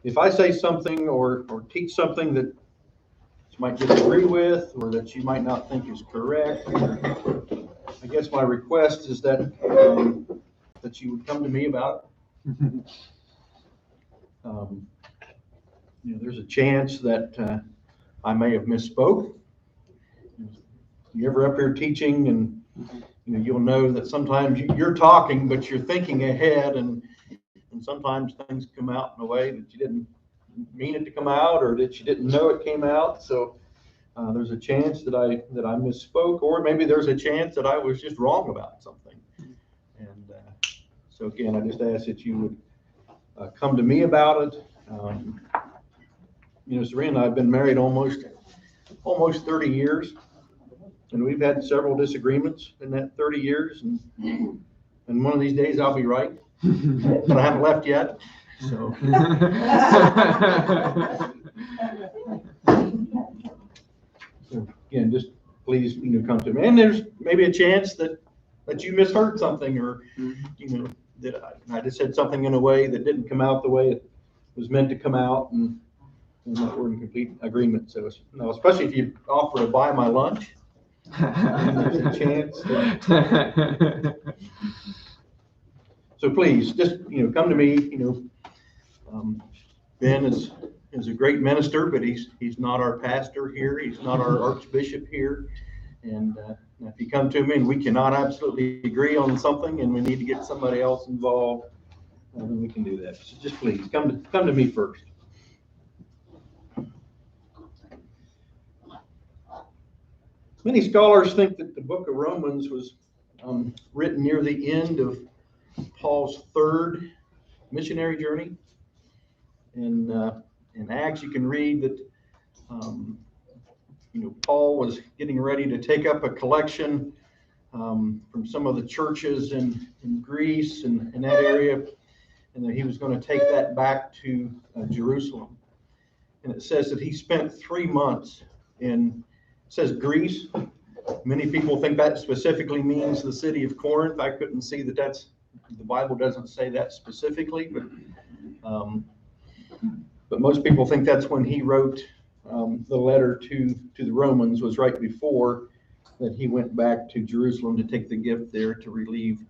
If I say something or teach something that you might disagree with or that you might not think is correct, I guess my request is that that you would come to me about it. There's a chance that I may have misspoke. You ever up here teaching and you'll know that sometimes you're talking, but you're thinking ahead, and sometimes things come out in a way that you didn't mean it to come out or that you didn't know it came out. So there's a chance that I misspoke, or maybe there's a chance that I was just wrong about something. And so again, I just ask that you would come to me about it. Serena and I have been married almost 30 years, and we've had several disagreements in that 30 years, and one of these days I'll be right, but I haven't left yet. So again, just please, come to me. And there's maybe a chance that you misheard something, or that I just said something in a way that didn't come out the way it was meant to come out, and that we're in complete agreement. So especially if you offer to buy my lunch, there's a chance. So please, just come to me. Ben is a great minister, but he's not our pastor here. He's not our archbishop here. And if you come to me and we cannot absolutely agree on something, and we need to get somebody else involved, then we can do that. So just please come to me first. Many scholars think that the book of Romans was written near the end of Paul's third missionary journey. In Acts, you can read that Paul was getting ready to take up a collection from some of the churches in Greece and in that area, and that he was going to take that back to Jerusalem. And it says that he spent 3 months in, it says Greece. Many people think that specifically means the city of Corinth. I couldn't see that the Bible doesn't say that specifically, but most people think that's when he wrote the letter to the Romans, was right before that he went back to Jerusalem to take the gift there to relieve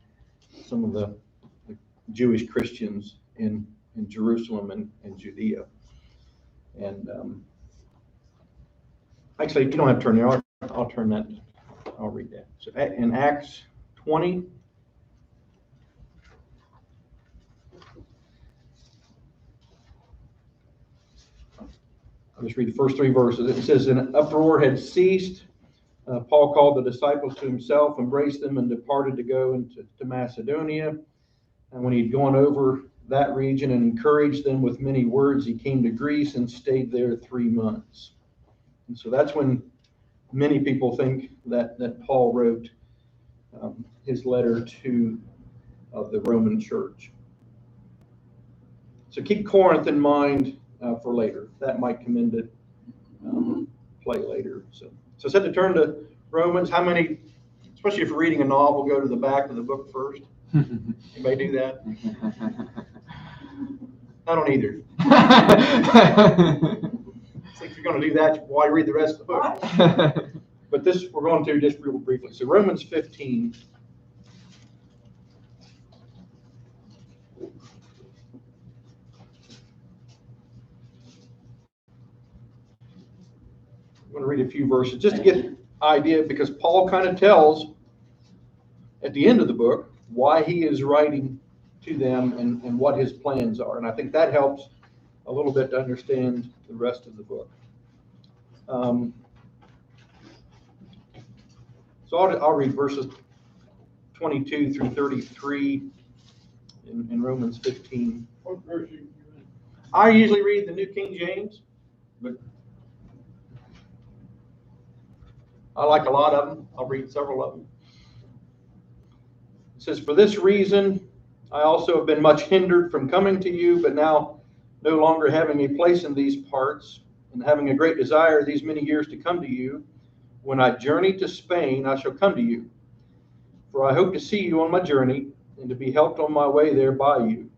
some of the Jewish Christians in Jerusalem and Judea. And actually, you don't have to turn there. I'll turn that. I'll read that. So in Acts 20. I'll just read the first 3 verses. It says, "An uproar had ceased. Paul called the disciples to himself, embraced them, and departed to go into Macedonia. And when he'd gone over that region and encouraged them with many words, he came to Greece and stayed there 3 months." And so that's when many people think that Paul wrote his letter to the Roman church. So keep Corinth in mind for later. That might come into play later. So I said to turn to Romans. How many, especially if you're reading a novel, go to the back of the book first? Anybody do that? I don't either. So if you're going to do that, why read the rest of the book? But this we're going to just real briefly. So Romans 15. I'm going to read a few verses just to get an idea, because Paul kind of tells at the end of the book why he is writing to them and what his plans are. And I think that helps a little bit to understand the rest of the book. So I'll read verses 22 through 33 in Romans 15. I usually read the New King James, but I like a lot of them. I'll read several of them. It says, "For this reason, I also have been much hindered from coming to you, but now no longer having a place in these parts, and having a great desire these many years to come to you, when I journey to Spain, I shall come to you. For I hope to see you on my journey, and to be helped on my way there by you.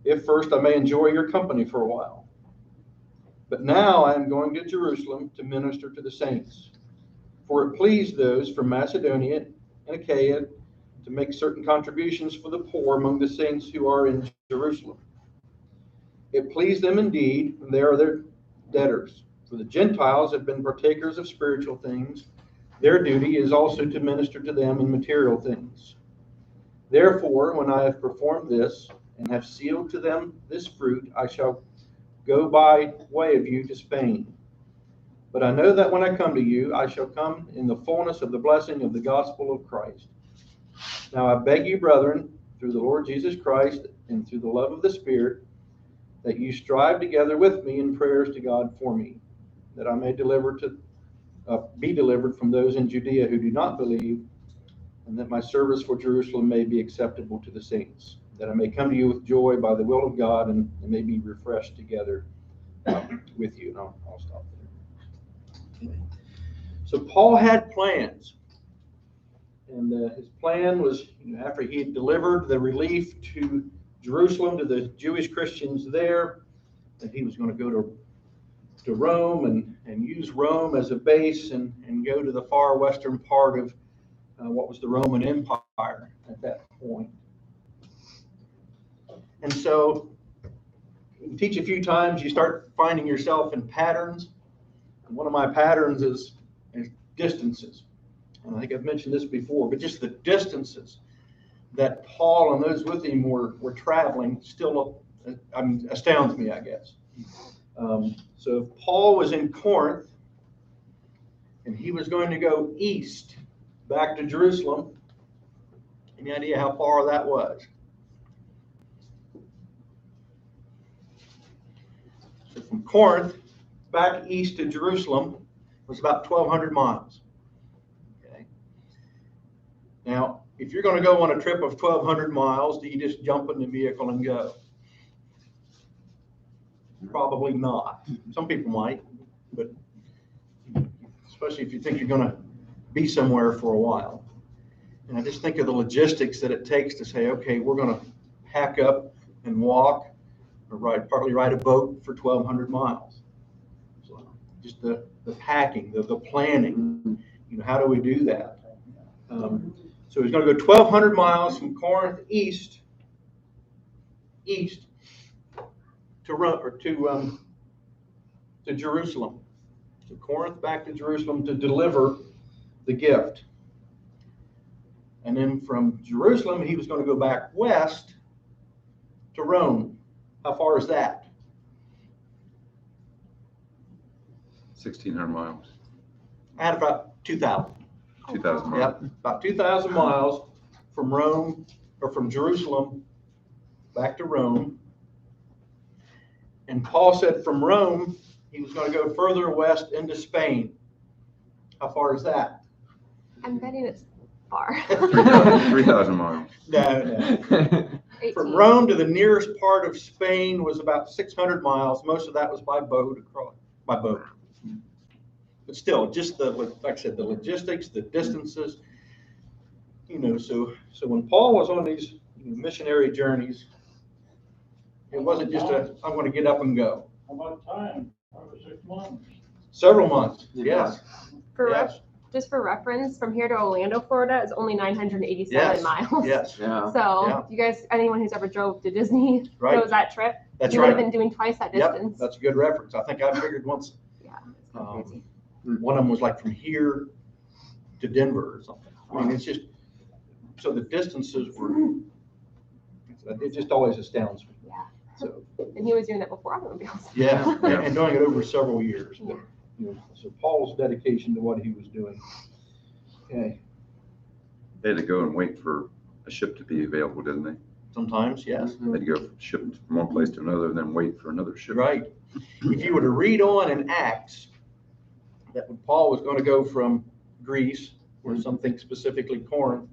if first I may enjoy your company for a while. But now I am going to Jerusalem to minister to the saints. For it pleased those from Macedonia and Achaia to make certain contributions for the poor among the saints who are in Jerusalem. It pleased them indeed, and they are their debtors. For the Gentiles have been partakers of spiritual things. Their duty is also to minister to them in material things. Therefore, when I have performed this, and have sealed to them this fruit, I shall go by way of you to Spain. But I know that when I come to you, I shall come in the fullness of the blessing of the gospel of Christ. Now I beg you, brethren, through the Lord Jesus Christ, and through the love of the Spirit, that you strive together with me in prayers to God for me, that I may be delivered from those in Judea who do not believe, and that my service for Jerusalem may be acceptable to the saints, that I may come to you with joy by the will of God, and may be refreshed together with you. And I'll stop there. Okay. So Paul had plans, and his plan was, after he had delivered the relief to Jerusalem, to the Jewish Christians there, that he was going to go to Rome and use Rome as a base and go to the far western part of what was the Roman Empire at that point. And so you teach a few times, you start finding yourself in patterns. And one of my patterns is distances. And I think I've mentioned this before, but just the distances that Paul and those with him were traveling still astounds me, I guess. So if Paul was in Corinth and he was going to go east back to Jerusalem, any idea how far that was? So from Corinth back east to Jerusalem was about 1,200 miles. Okay. Now, if you're going to go on a trip of 1,200 miles, do you just jump in the vehicle and go? Probably not. Some people might, but especially if you think you're going to be somewhere for a while. And I just think of the logistics that it takes to say, okay, we're going to pack up and walk or partly ride a boat for 1,200 miles. So just the packing, the planning, how do we do that? So he's going to go 1,200 miles from Corinth east to Jerusalem. So Corinth back to Jerusalem to deliver the gift. And then from Jerusalem, he was going to go back west to Rome. How far is that? 1,600 miles. At about 2,000. 2,000 miles. Yep, about 2,000 miles from Rome, or from Jerusalem back to Rome. And Paul said from Rome, he was going to go further west into Spain. How far is that? I'm betting it's far. 3,000 miles. No. From Rome to the nearest part of Spain was about 600 miles. Most of that was by boat. But still, just like I said, the logistics, the distances, so when Paul was on these missionary journeys, it wasn't just I'm going to get up and go. How much time? 5 or 6 months. Several months, yes. Just for reference, from here to Orlando, Florida is only 987 miles. Yes. Yeah. So you guys, anyone who's ever drove to Disney knows that trip. That's you right. would have been doing twice that distance. Yep, that's a good reference. I think I figured once. Yeah, it's crazy. One of them was like from here to Denver or something. I mean, it's just, so the distances were, it just always astounds me. Yeah. So, and he was doing that before automobiles. Yeah, and doing it over several years. But, so Paul's dedication to what he was doing. Okay. They had to go and wait for a ship to be available, didn't they? Sometimes, yes. They had to go ship from one place to another and then wait for another ship. Right. If you were to read on in Acts, that when Paul was going to go from Greece, or something specifically Corinth,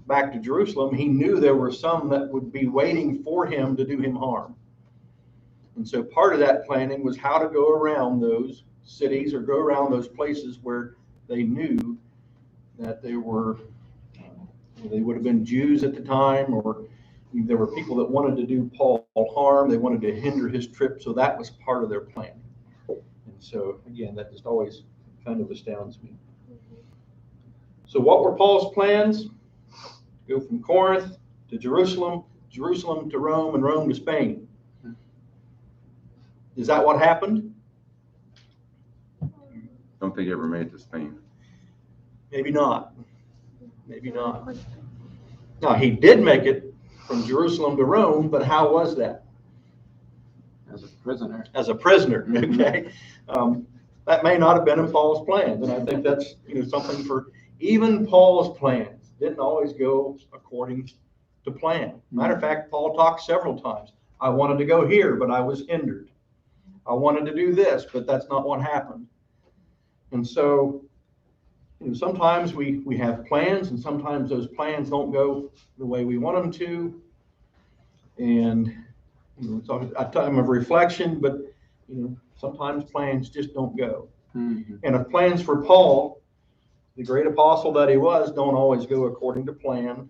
back to Jerusalem, he knew there were some that would be waiting for him to do him harm. And so part of that planning was how to go around those cities or go around those places where they knew that they would have been Jews at the time, or there were people that wanted to do Paul harm. They wanted to hinder his trip, so that was part of their plan. And so, again, that just always kind of astounds me. So what were Paul's plans? Go from Corinth to Jerusalem, Jerusalem to Rome, and Rome to Spain. Is that what happened? Don't think he ever made it to Spain. Maybe not. Maybe not. Now, he did make it from Jerusalem to Rome, but how was that? As a prisoner. As a prisoner, okay? That may not have been in Paul's plans, and I think that's something for even Paul's plans didn't always go according to plan. Matter of fact, Paul talked several times. I wanted to go here, but I was hindered. I wanted to do this, but that's not what happened. And so, sometimes we have plans, and sometimes those plans don't go the way we want them to. And it's a time of reflection, but sometimes plans just don't go. Mm-hmm. And if plans for Paul, the great apostle that he was, don't always go according to plan,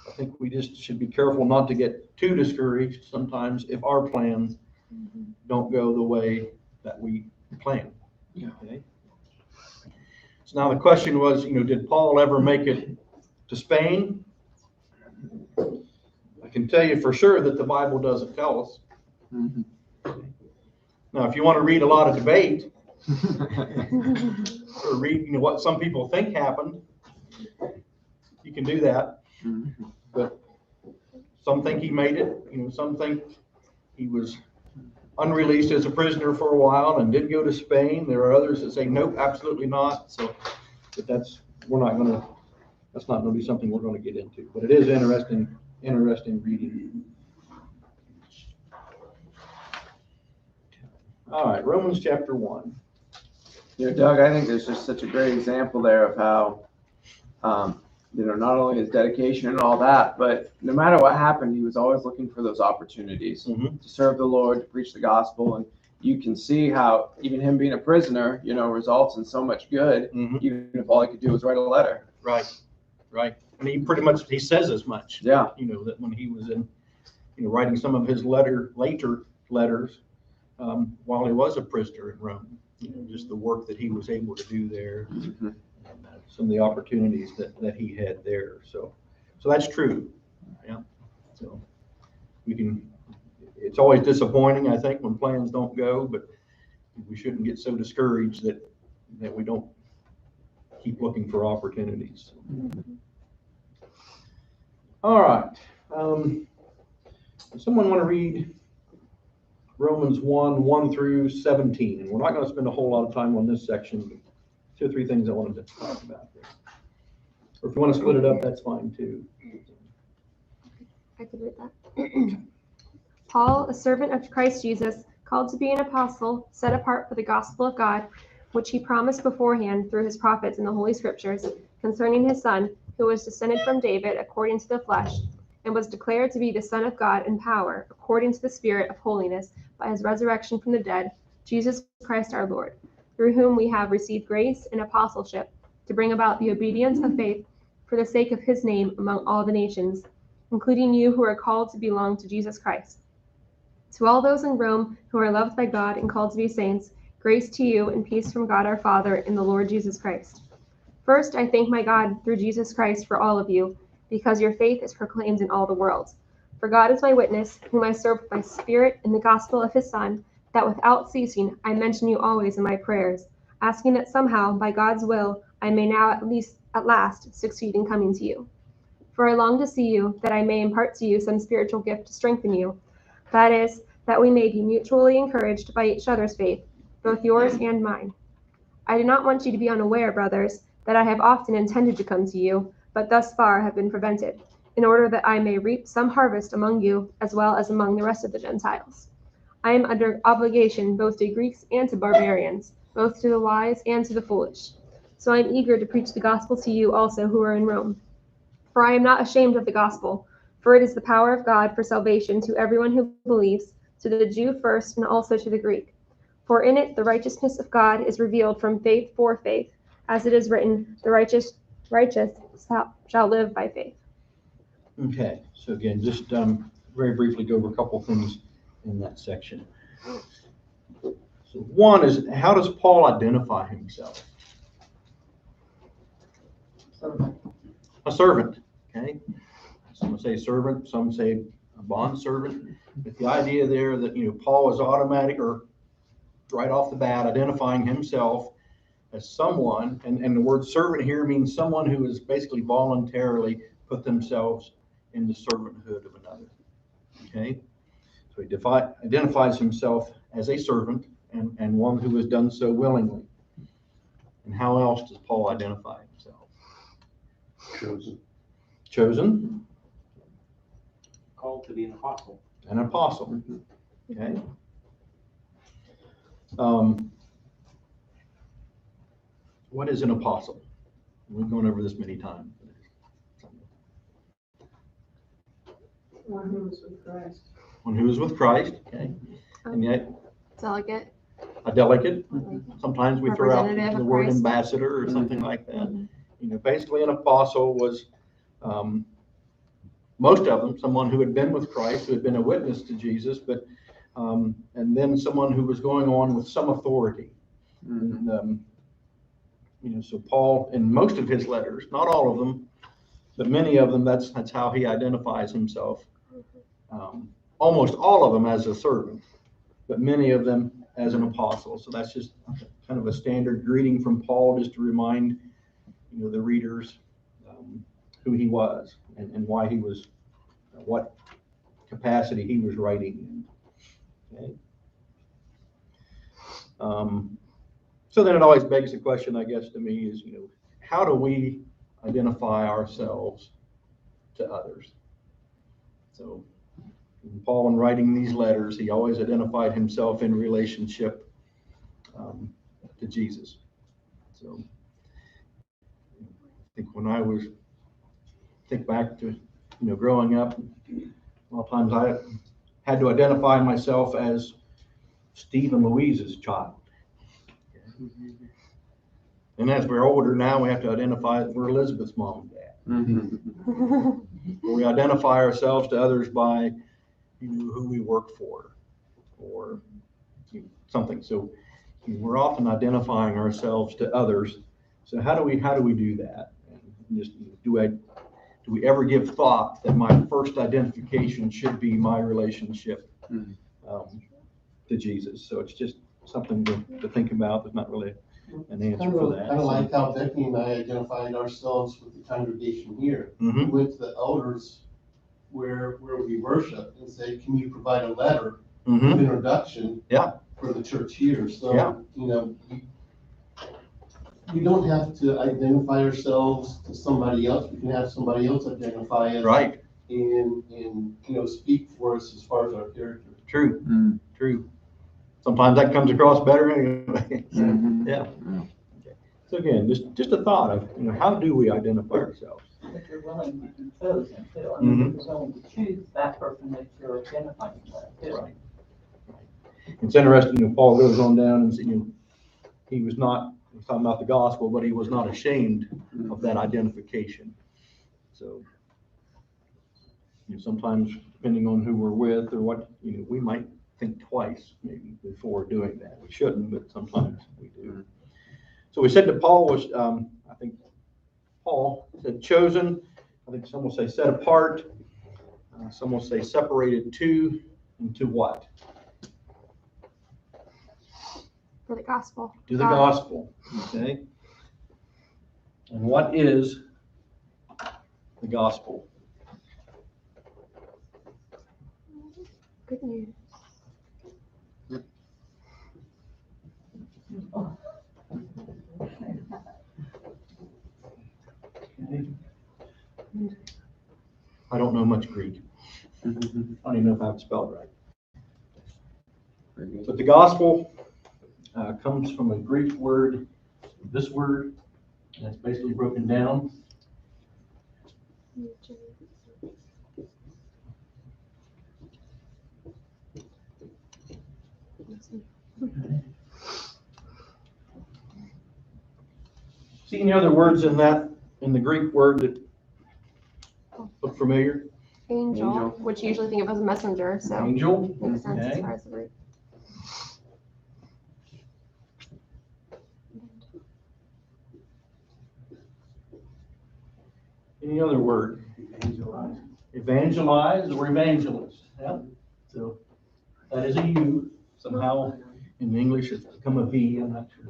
I think we just should be careful not to get too discouraged sometimes if our plans don't go the way that we plan. Yeah. Okay? So now the question was, did Paul ever make it to Spain? I can tell you for sure that the Bible doesn't tell us. Mm-hmm. Now, if you want to read a lot of debate, or read what some people think happened, you can do that. Mm-hmm. But some think he made it. Some think he was unreleased as a prisoner for a while and did go to Spain. There are others that say nope, absolutely not. So, but that's not going to be something we're going to get into. But it is interesting reading. All right, Romans chapter 1. Doug, I think there's just such a great example there of how, not only his dedication and all that, but no matter what happened, he was always looking for those opportunities to serve the Lord, to preach the gospel. And you can see how even him being a prisoner, results in so much good, even if all he could do was write a letter. Right. And he says as much. Yeah. That when he was in, writing some of his later letters, while he was a prisoner in Rome, just the work that he was able to do there, and some of the opportunities that he had there. So that's true. Yeah. So it's always disappointing, I think, when plans don't go, but we shouldn't get so discouraged that we don't keep looking for opportunities. All right. Does someone want to read Romans 1 through 17? And we're not going to spend a whole lot of time on this section, but 2 or 3 things I wanted to talk about there. Or if you want to split it up, that's fine too. I could read that. Paul, a servant of Christ Jesus, called to be an apostle, set apart for the gospel of God, which he promised beforehand through his prophets in the Holy Scriptures, concerning his Son, who was descended from David according to the flesh, and was declared to be the Son of God in power, according to the Spirit of holiness, by his resurrection from the dead, Jesus Christ our Lord, through whom we have received grace and apostleship, to bring about the obedience of faith for the sake of his name among all the nations, including you who are called to belong to Jesus Christ. To all those in Rome who are loved by God and called to be saints, grace to you and peace from God our Father and the Lord Jesus Christ. First, I thank my God through Jesus Christ for all of you, because your faith is proclaimed in all the world. For God is my witness, whom I serve with my spirit in the gospel of his Son, that without ceasing I mention you always in my prayers, asking that somehow, by God's will, I may now at last succeed in coming to you. For I long to see you, that I may impart to you some spiritual gift to strengthen you, that is, that we may be mutually encouraged by each other's faith, both yours and mine. I do not want you to be unaware, brothers, that I have often intended to come to you, but thus far have been prevented, in order that I may reap some harvest among you, as well as among the rest of the Gentiles. I am under obligation both to Greeks and to barbarians, both to the wise and to the foolish. So I am eager to preach the gospel to you also who are in Rome. For I am not ashamed of the gospel, for it is the power of God for salvation to everyone who believes, to the Jew first and also to the Greek. For in it the righteousness of God is revealed from faith for faith, as it is written, the righteous shall live by faith. Okay, so again, just very briefly go over a couple things in that section. So one is, how does Paul identify himself? A servant, okay? Some say servant, some say a bond servant. But the idea there that, Paul is automatic or right off the bat identifying himself as someone, and the word servant here means someone who has basically voluntarily put themselves in the servanthood of another, okay? So he identifies himself as a servant and one who has done so willingly. And how else does Paul identify himself? Chosen. Called to be an apostle. An apostle, okay? What is an apostle? We've gone over this many times. One who is with Christ. One who is with Christ, okay? And yet, Delegate. a delegate. Sometimes we throw out Representative the of word Christ. ambassador or something like that. Mhm. Basically an apostle was, most of them, someone who had been with Christ, who had been a witness to Jesus, but, and then someone who was going on with some authority. And, so Paul, in most of his letters, not all of them, but many of them, that's how he identifies himself. Almost all of them as a servant, but many of them as an apostle. So that's just kind of a standard greeting from Paul, just to remind, the readers who he was and why he was, what capacity he was writing in. Okay. So then it always begs the question, I guess, to me is, how do we identify ourselves to others? So Paul, in writing these letters, he always identified himself in relationship to Jesus. So I think when I think back to, growing up, a lot of times I had to identify myself as Steve and Louise's child. And as we're older now, we have to identify that we're Elizabeth's mom and dad. We identify ourselves to others by, who we work for or something. So we're often identifying ourselves to others. So how do we do that? And just, do we ever give thought that my first identification should be my relationship to Jesus? So it's just something to think about. There's not really an answer for that. Kind of like how Becky and I identified ourselves with the congregation here. Mm-hmm. We went to the elders where we worship and said, can you provide a letter of introduction for the church here? So, we don't have to identify ourselves to somebody else. We can have somebody else identify us. Right. And speak for us as far as our character. True. True. Sometimes that comes across better anyway. Yeah. Okay. So again, just a thought of, how do we identify ourselves? If you're willing to be chosen too, I mean, if you're willing to choose that person that you're identifying with too. Right. It's interesting, Paul goes on down and says, he was talking about the gospel, but he was not ashamed of that identification. So, sometimes depending on who we're with or what, we might think twice maybe before doing that. We shouldn't, but sometimes we do. So we said that Paul was, I think Paul said chosen. I think some will say set apart. Some will say separated to, and to what? For the gospel. To the gospel, okay? And what is the gospel? Good news. I don't know much Greek. I don't even know if I have it spelled right. But the gospel comes from a Greek word, this word, and it's basically broken down. See any other words in the Greek word that look familiar? Angel, Angel. which you usually think of as a messenger, so Angel, makes sense as okay. far as the root. Any other word? Evangelize. Evangelize or evangelist, yeah. So that is a U. Somehow in English it's become a V, I'm not sure.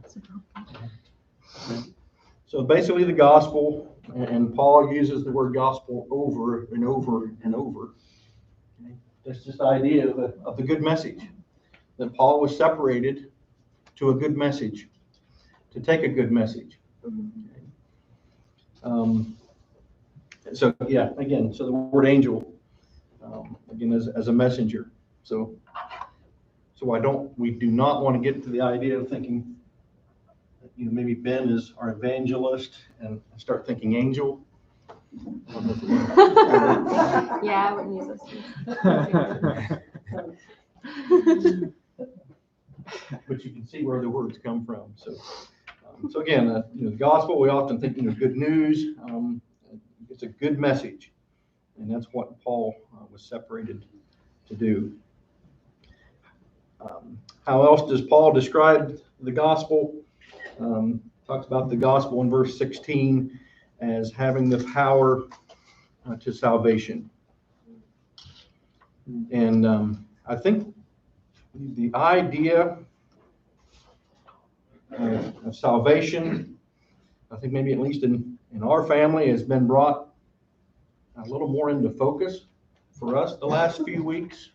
So basically the gospel, and Paul uses the word gospel over and over and over. Okay? That's just the idea of the good message, that Paul was separated to a good message, to take a good message. Okay? So yeah, again, so the word angel, again, as a messenger. So we do not want to get to the idea of thinking, maybe Ben is our evangelist and start thinking angel. Yeah, I wouldn't use those. But you can see where the words come from. So again, the gospel, we often think, good news. It's a good message, and that's what Paul was separated to do. How else does Paul describe the gospel? Talks about the gospel in verse 16 as having the power to salvation. And I think the idea of salvation, I think maybe at least in our family, has been brought a little more into focus for us the last few weeks.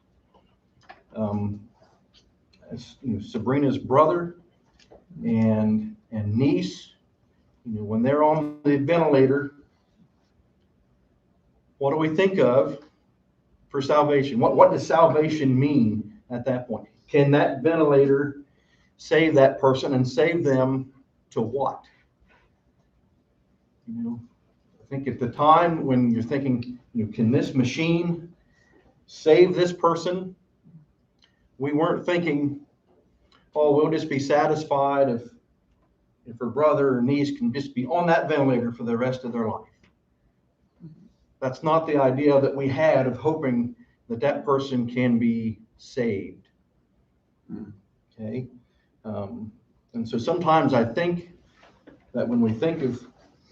As, Sabrina's brother and niece, when they're on the ventilator, what do we think of for salvation? What does salvation mean at that point? Can that ventilator save that person and save them to what? I think at the time when you're thinking, can this machine save this person? We weren't thinking, oh, we'll just be satisfied if her brother or niece can just be on that ventilator for the rest of their life. That's not the idea that we had of hoping that person can be saved. Okay. And so sometimes I think that when we think of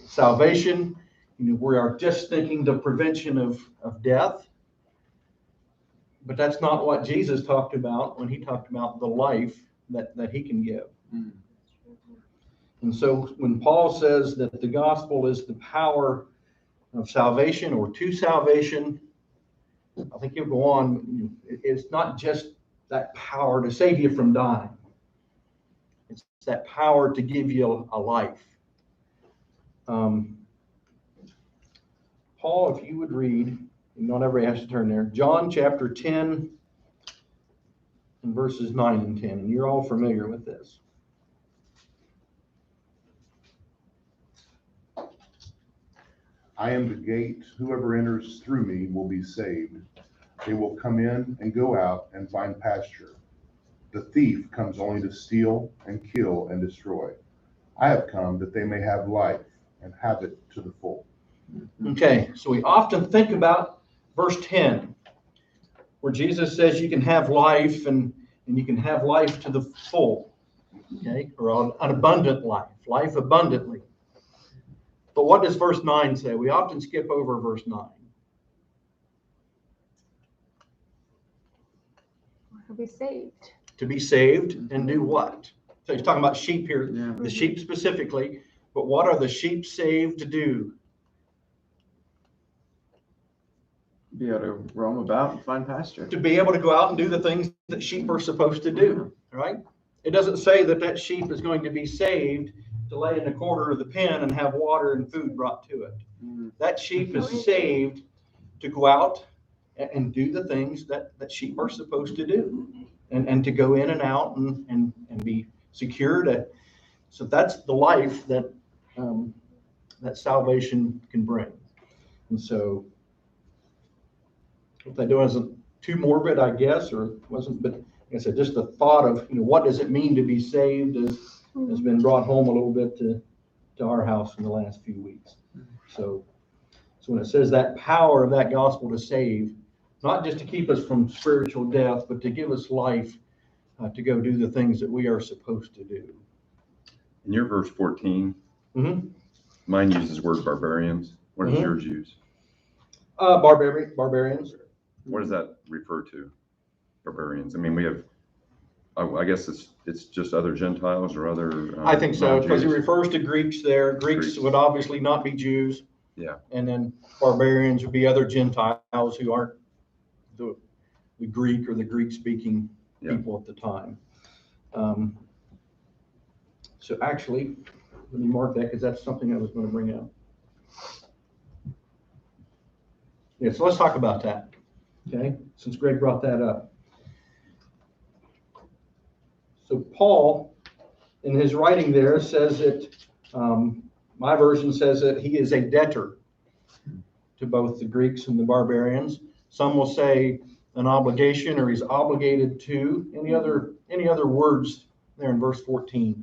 salvation, we are just thinking the prevention of death. But that's not what Jesus talked about when he talked about the life that he can give. And so when Paul says that the gospel is the power of salvation or to salvation, I think he'll go on. It's not just that power to save you from dying. It's that power to give you a life. Paul, if you would read, not everybody has to turn there, John chapter 10 and verses 9 and 10. And you're all familiar with this. I am the gate. Whoever enters through me will be saved. They will come in and go out and find pasture. The thief comes only to steal and kill and destroy. I have come that they may have life and have it to the full. Okay, so we often think about verse 10, where Jesus says you can have life and you can have life to the full, okay, or an abundant life abundantly. But what does verse 9 say? We often skip over verse 9. To be saved. To be saved and do what? So he's talking about sheep here, Yeah. the sheep specifically, but what are the sheep saved to do? Be able to roam about and find pasture. To be able to go out and do the things that sheep are supposed to do, right? It doesn't say that sheep is going to be saved to lay in a corner of the pen and have water and food brought to it. That sheep is saved to go out and do the things that sheep are supposed to do, and to go in and out and be secured. So that's the life that that salvation can bring. And so what they do isn't too morbid, I guess, or wasn't, but like I said, just the thought of, what does it mean to be saved has been brought home a little bit to our house in the last few weeks. So So when it says that power of that gospel to save, not just to keep us from spiritual death, but to give us life to go do the things that we are supposed to do. In your verse 14, mine uses the word barbarians. What does yours use? Barbarians. What does that refer to? Barbarians. I mean, we have, I guess it's just other Gentiles or other. I think so, because he non-Jews. refers to Greeks there. Greeks would obviously not be Jews. Yeah. And then barbarians would be other Gentiles who aren't the Greek or the Greek-speaking people at the time. So actually, let me mark that because that's something I was going to bring up. Yeah, so let's talk about that, okay? Since Greg brought that up. So Paul, in his writing there, says that, my version says that he is a debtor to both the Greeks and the barbarians. Some will say an obligation, or he's obligated to. Any other words there in verse 14?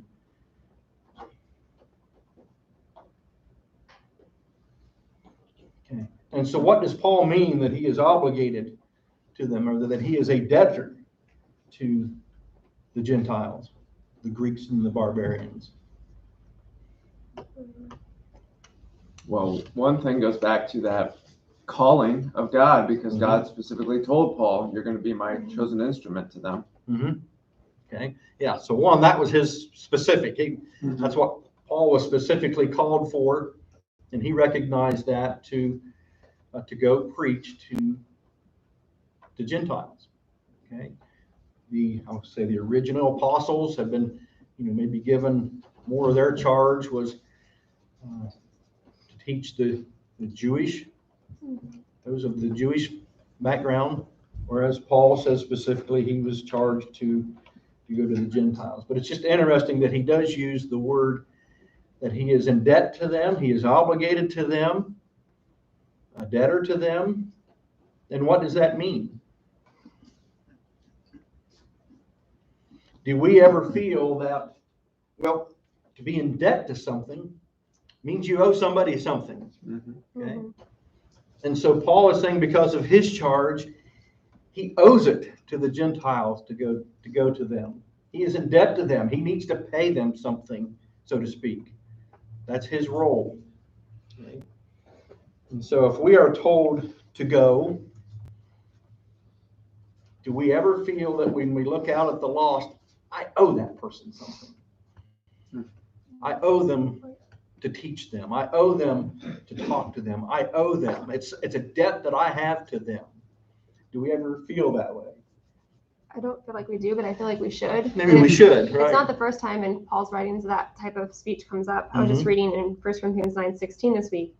Okay. And so what does Paul mean that he is obligated to them, or that he is a debtor to the Gentiles, the Greeks and the barbarians? Well, one thing goes back to that calling of God, because God specifically told Paul, you're going to be my chosen instrument to them. Okay. Yeah. So one, that was his specific. That's what Paul was specifically called for, and he recognized that to go preach to the Gentiles. Okay. I'll say the original apostles have been, maybe given more of their charge was to teach the Jewish, those of the Jewish background, whereas Paul says specifically he was charged to go to the Gentiles. But it's just interesting that he does use the word that he is in debt to them, he is obligated to them, a debtor to them. And what does that mean? Do we ever feel that, well, to be in debt to something means you owe somebody something? Okay. And so Paul is saying because of his charge, he owes it to the Gentiles to go to them. He is in debt to them. He needs to pay them something, so to speak. That's his role. Okay. And so if we are told to go, do we ever feel that when we look out at the lost, I owe that person something? I owe them to teach them. I owe them to talk to them. I owe them. It's a debt that I have to them. Do we ever feel that way? I don't feel like we do, but I feel like we should. Maybe we should, right? It's not the first time in Paul's writings that type of speech comes up. I was just reading in 1 Corinthians 9:16 this week.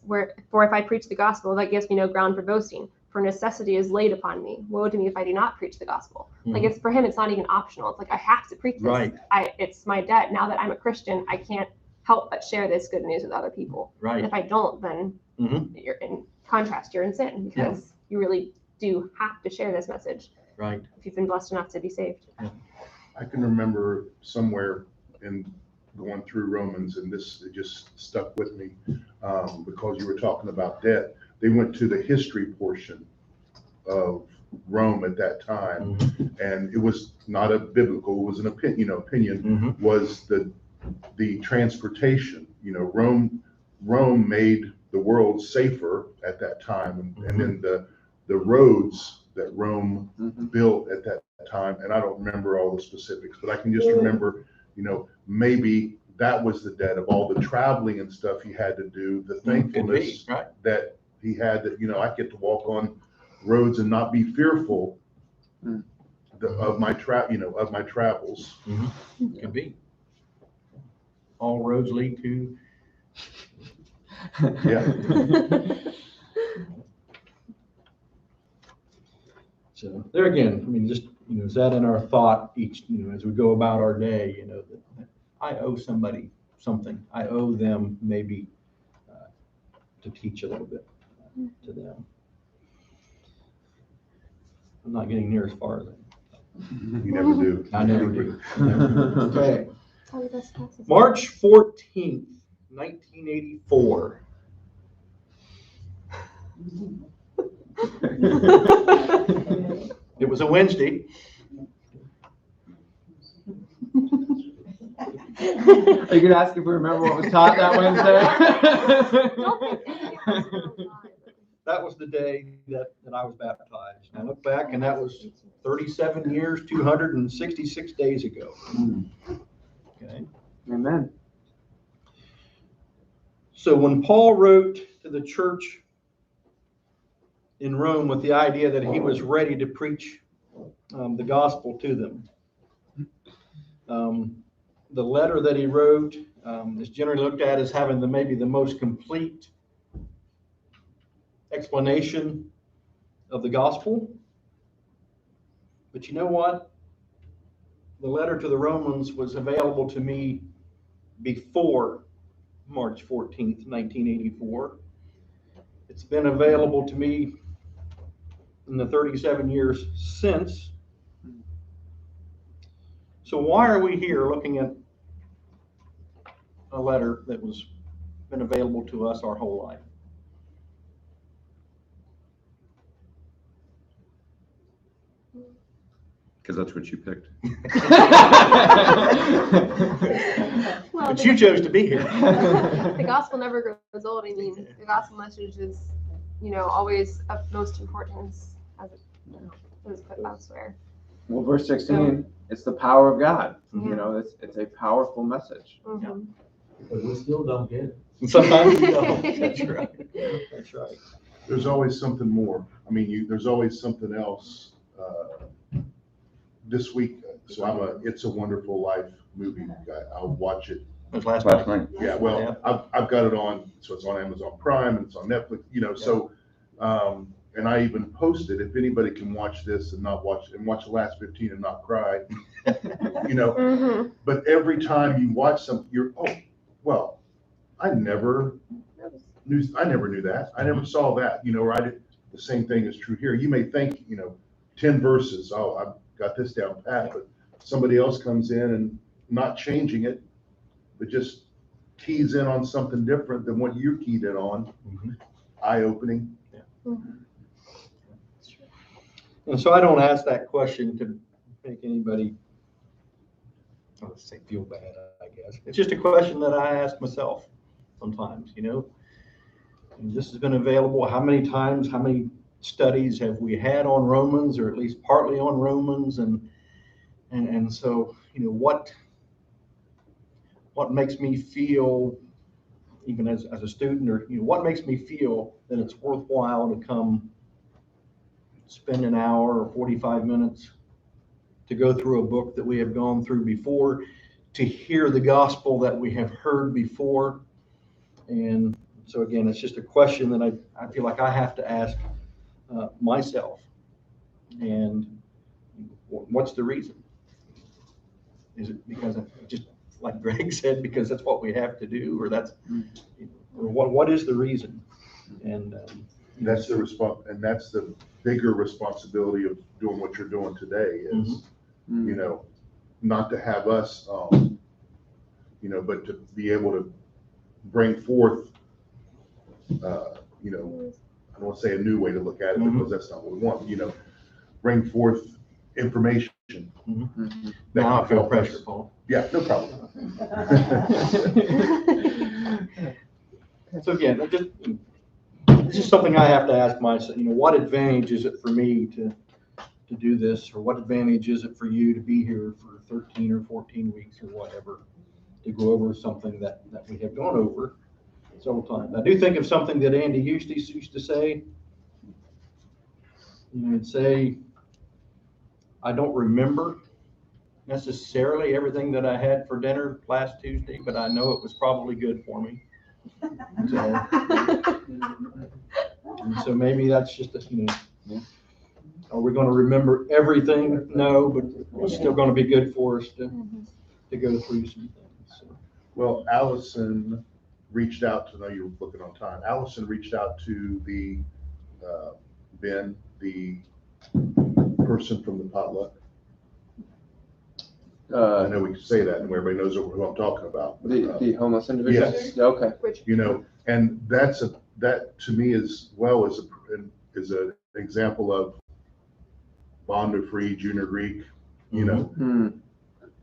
For if I preach the gospel, that gives me no ground for boasting. For necessity is laid upon me. Woe to me if I do not preach the gospel. Like it's for him, it's not even optional. It's like I have to preach this. Right. It's my debt. Now that I'm a Christian, I can't help but share this good news with other people. Right. And if I don't, then you're in contrast, you're in sin, because you really do have to share this message. Right. If you've been blessed enough to be saved. Yeah. I can remember somewhere in going through Romans, and it just stuck with me because you were talking about debt. They went to the history portion of Rome at that time, and it was not a biblical, it was an opinion, was the transportation. Rome made the world safer at that time, and then the roads that Rome built at that time, and I don't remember all the specifics, but I can just remember, maybe that was the debt of all the traveling and stuff he had to do, the thankfulness that he had that, I get to walk on roads and not be fearful of my travels. Could be. All roads lead to. So there again, I mean, just, is that in our thought each, as we go about our day, that I owe somebody something. I owe them maybe to teach a little bit to them. I'm not getting near as far as You never do. I never do. Okay. Probably best passes. March 14th, 1984. It was a Wednesday. Are you gonna ask if we remember what was taught that Wednesday? That was the day that I was baptized. And I look back, and that was 37 years, 266 days ago. Okay. Amen. So when Paul wrote to the church in Rome with the idea that he was ready to preach the gospel to them, the letter that he wrote is generally looked at as having maybe the most complete explanation of the gospel. But you know what? The letter to the Romans was available to me before March 14th, 1984. It's been available to me in the 37 years since. So why are we here looking at a letter that was been available to us our whole life? Because that's what you picked. Well, But you chose to be here. the gospel never grows old. I mean, the gospel message is, always of most importance as it is put elsewhere. Well, verse 16, it's the power of God. Yeah. It's a powerful message. Mhm. But we still don't get it. And sometimes you don't. That's right. That's right. There's always something more. I mean, there's always something else. This week, so It's a Wonderful Life movie guy. I'll watch it. It was last Last night. night. Yeah, well, Yeah. I've got it on, so it's on Amazon Prime and it's on Netflix, so, and I even posted, if anybody can watch this and not watch, and watch the last 15 and not cry, Mhm. but every time you watch something, well, I never knew that. I never saw that, or the same thing is true here. You may think, 10 verses, oh, I've got this down pat, but somebody else comes in and not changing it, but just keys in on something different than what you're keyed in on. Mhm. Eye-opening. And so I don't ask that question to make anybody, let's say, feel bad, I guess. It's just a question that I ask myself sometimes, And this has been available. How many times, how many studies have we had on Romans, or at least partly on Romans? And so, what makes me feel, even as a student, or what makes me feel that it's worthwhile to come spend an hour or 45 minutes to go through a book that we have gone through before, to hear the gospel that we have heard before. And so again, it's just a question that I feel like I have to ask myself. And what's the reason? Is it because just like Greg said, because that's what we have to do, or or what is the reason? And That's the and that's the bigger responsibility of doing what you're doing today is, not to have us, but to be able to bring forth, I don't want to say a new way to look at it, because that's not what we want, bring forth information. now I feel pressure, Paul. Yeah, no problem. So again, it's just something I have to ask myself, what advantage is it for me to do this, or what advantage is it for you to be here for 13 or 14 weeks or whatever, to go over something that we have gone over several times. I do think of something that Andy Eustace used to say. He'd say, I don't remember necessarily everything that I had for dinner last Tuesday, but I know it was probably good for me. So maybe that's just are we going to remember everything? No, but it's still going to be good for us to go through some things. So. Well, Allison reached out to, I know you were looking on time. Allison reached out to Ben, the person from the potluck. I know we can say that and everybody knows who I'm talking about. The homeless individual? Yes. Okay. You know, and that to me as well is an example of Bond Free, Junior Greek, you know,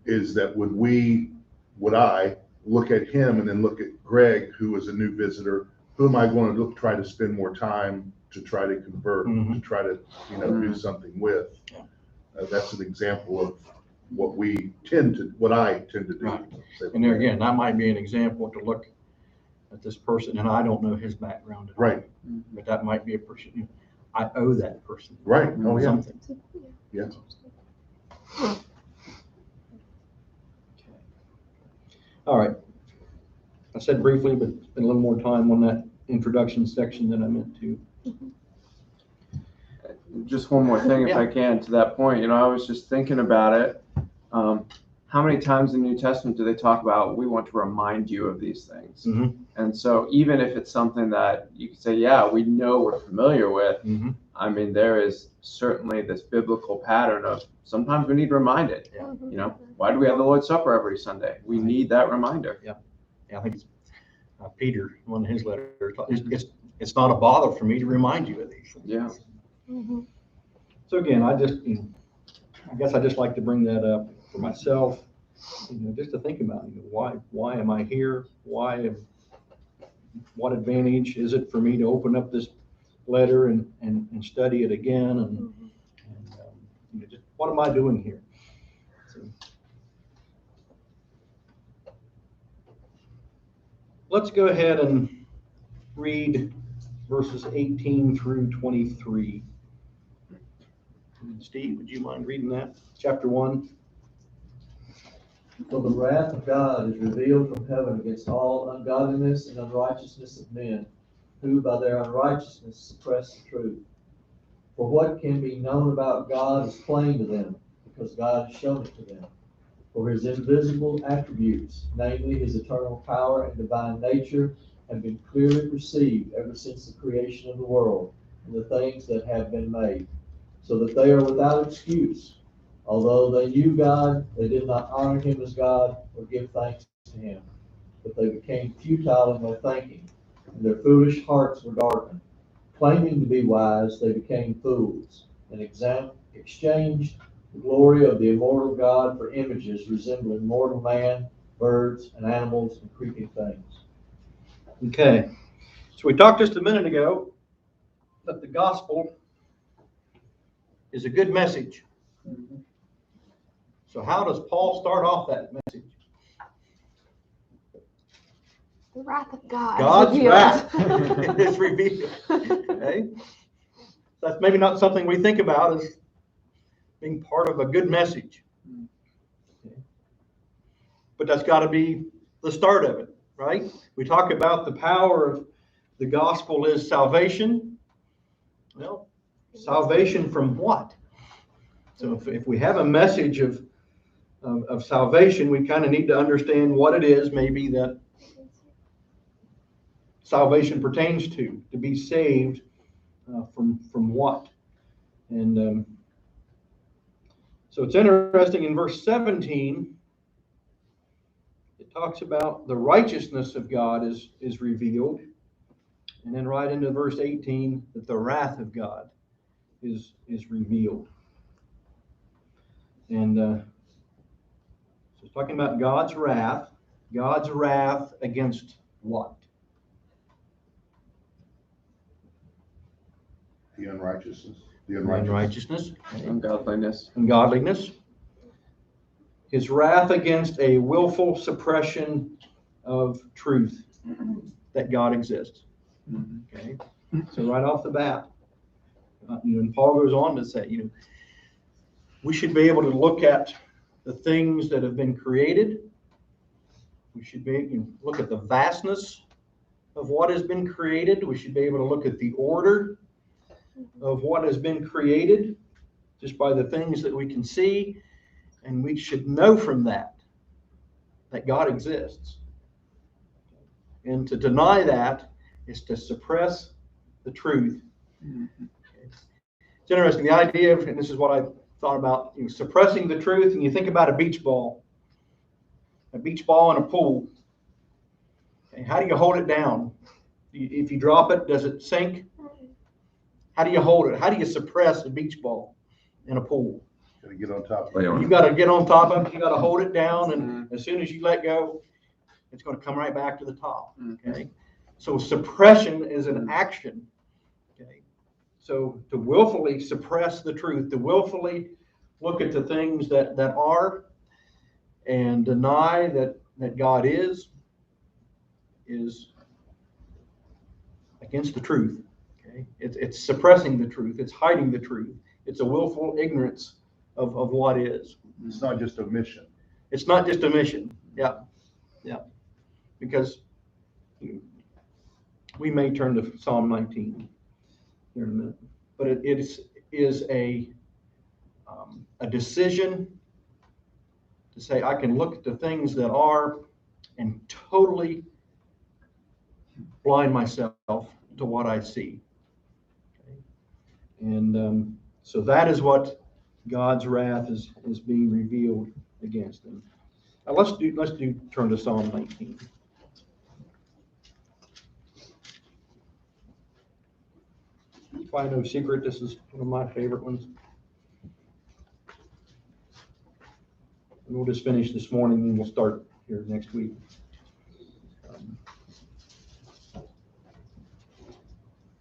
is that would I look at him and then look at Greg, who is a new visitor, who am I going to try to spend more time to try to convert, to try to, you know, do something with. That's an example of what I tend to do. Right. And there again, that might be an example to look at this person, and I don't know his background at all. Right. But that might be a person, you know, I owe that person. Right. Oh, yeah. Something. Yeah. All right. I said briefly, but spend a little more time on that introduction section than I meant to. Just one more thing, if I can, to that point. You know, I was just thinking about it. How many times in the New Testament do they talk about, we want to remind you of these things? And so even if it's something that you could say, yeah, we know, we're familiar with, I mean, there is certainly this biblical pattern of sometimes we need reminded. You know, why do we have the Lord's Supper every Sunday? We need that reminder. Yeah, I think it's Peter, one of his letters. It's not a bother for me to remind you of these things. Yeah. So again, I guess I just like to bring that up for myself, you know, just to think about, you know, why am I here? What advantage is it for me to open up this letter and study it again? And you know, just what am I doing here? So, let's go ahead and read verses 18 through 23. Steve, would you mind reading that? Chapter 1. For the wrath of God is revealed from heaven against all ungodliness and unrighteousness of men, who by their unrighteousness suppress the truth. For what can be known about God is plain to them, because God has shown it to them. For his invisible attributes, namely his eternal power and divine nature, have been clearly perceived ever since the creation of the world and the things that have been made, so that they are without excuse. Although they knew God, they did not honor him as God or give thanks to him, but they became futile in their thinking, and their foolish hearts were darkened. Claiming to be wise, they became fools, and exchanged the glory of the immortal God for images resembling mortal man, birds, and animals, and creeping things. Okay, so we talked just a minute ago that the gospel is a good message. So how does Paul start off that message? The wrath of God. God's wrath is revealed. Okay? That's maybe not something we think about as being part of a good message. Okay. But that's got to be the start of it, right? We talk about the power of the gospel is salvation. Well, salvation from what? So if we have a message of salvation, we kind of need to understand what it is maybe that salvation pertains to be saved from what. And so it's interesting in verse 17, it talks about the righteousness of God is revealed. And then right into verse 18, that the wrath of God is revealed. And so it's talking about God's wrath against what? The unrighteousness. Unrighteousness. Ungodliness. His wrath against a willful suppression of truth that God exists. Okay. So right off the bat, and Paul goes on to say, you know, we should be able to look at the things that have been created. We should look at the vastness of what has been created. We should be able to look at the order of what has been created just by the things that we can see. And we should know from that God exists. And to deny that is to suppress the truth. It's interesting, the idea of, and this is what I thought about suppressing the truth, and you think about a beach ball in a pool. Okay, how do you hold it down? If you drop it, does it sink? How do you hold it? How do you suppress a beach ball in a pool? Gotta get on top. You got to get on top of it. You got to hold it down, and as soon as you let go, it's going to come right back to the top. Okay, so suppression is an action. Okay, so to willfully suppress the truth, to willfully look at the things that are, and deny that God is against the truth. Okay, it's suppressing the truth. It's hiding the truth. It's a willful ignorance of what is. It's not just a mission. It's not just a mission. Yeah. Because we may turn to Psalm 19 here in a minute, but it is a decision to say, I can look at the things that are and totally blind myself to what I see. Okay? And so that is what God's wrath is being revealed against them. Now let's turn to Psalm 19. By no secret, this is one of my favorite ones. And we'll just finish this morning and we'll start here next week.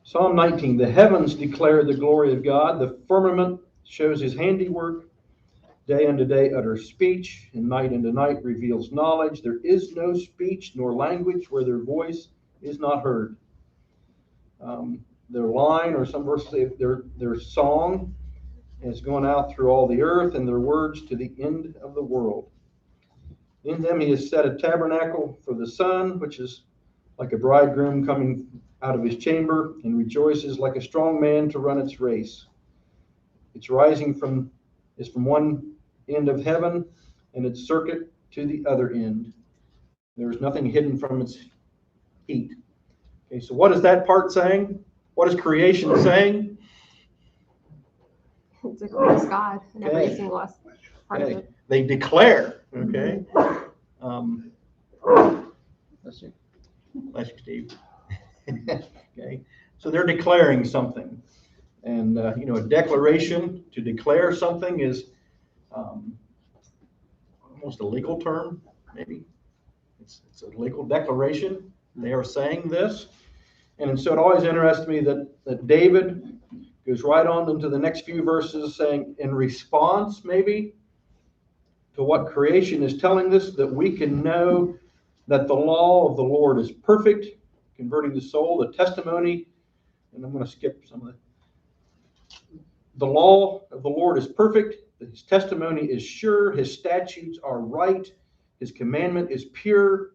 Psalm 19, the heavens declare the glory of God. The firmament shows his handiwork. Day unto day utters speech, and night unto night reveals knowledge. There is no speech nor language where their voice is not heard. Their line, or some verses say their song has gone out through all the earth, and their words to the end of the world. In them he has set a tabernacle for the sun, which is like a bridegroom coming out of his chamber, and rejoices like a strong man to run its race. Its rising is from one end of heaven, and its circuit to the other end. There is nothing hidden from its heat. Okay, so what is that part saying? What is creation saying? It declares God in every single part of it. They declare. Okay. Bless you. Bless you, Steve. Okay. So they're declaring something, and a declaration, to declare something, is almost a legal term. Maybe it's a legal declaration. They are saying this. And so it always interests me that David goes right on into the next few verses saying, in response maybe to what creation is telling us, that we can know that the law of the Lord is perfect, converting the soul. The testimony, and I'm going to skip some of it. The law of the Lord is perfect. His testimony is sure. His statutes are right. His commandment is pure.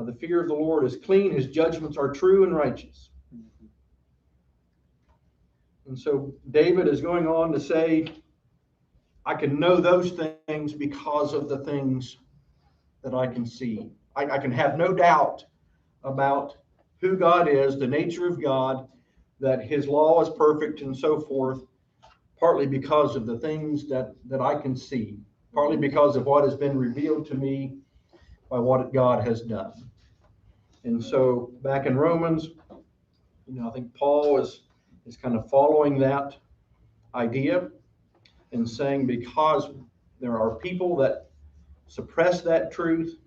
The fear of the Lord is clean. His judgments are true and righteous. And so David is going on to say, I can know those things because of the things that I can see. I can have no doubt about who God is, the nature of God, that his law is perfect and so forth, partly because of the things that I can see, partly because of what has been revealed to me by what God has done. And so back in Romans, I think Paul is kind of following that idea and saying, because there are people that suppress that truth,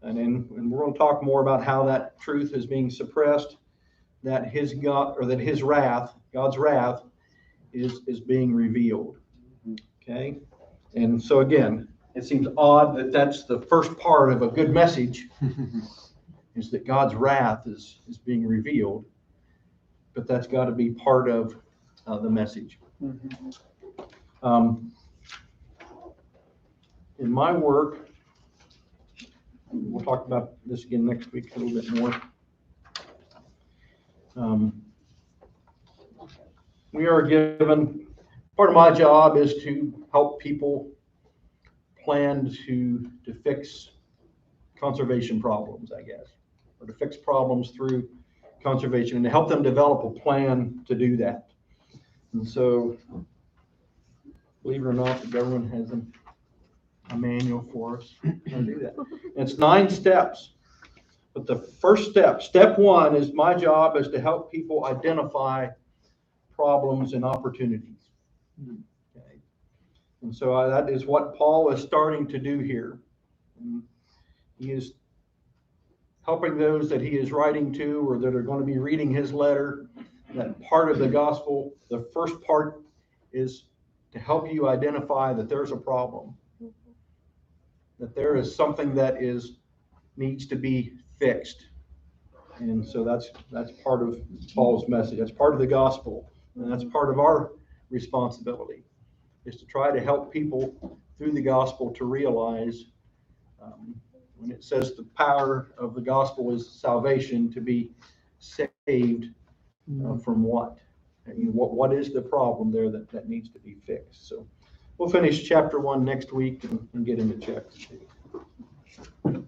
and we're going to talk more about how that truth is being suppressed, that his wrath, God's wrath, is being revealed. Okay? And so again, it seems odd that that's the first part of a good message, is that God's wrath is being revealed, but that's got to be part of the message. In my work, we'll talk about this again next week a little bit more. We are given, part of my job is to help people plan to fix conservation problems, I guess, or to fix problems through conservation, and to help them develop a plan to do that. And so Believe it or not, the government has a manual for us how to do that. It's 9 steps. But the first step 1 is my job is to help people identify problems and opportunities. Okay. And so that is what Paul is starting to do here. And he is helping those that he is writing to or that are going to be reading his letter. That part of the gospel, the first part is to help you identify that there's a problem, that there is something that needs to be fixed. And so that's part of Paul's message. That's part of the gospel. And that's part of our responsibility, is to try to help people through the gospel to realize when it says the power of the gospel is salvation, to be saved from what? And what is the problem there that needs to be fixed? So we'll finish chapter 1 next week and get into chapter 2.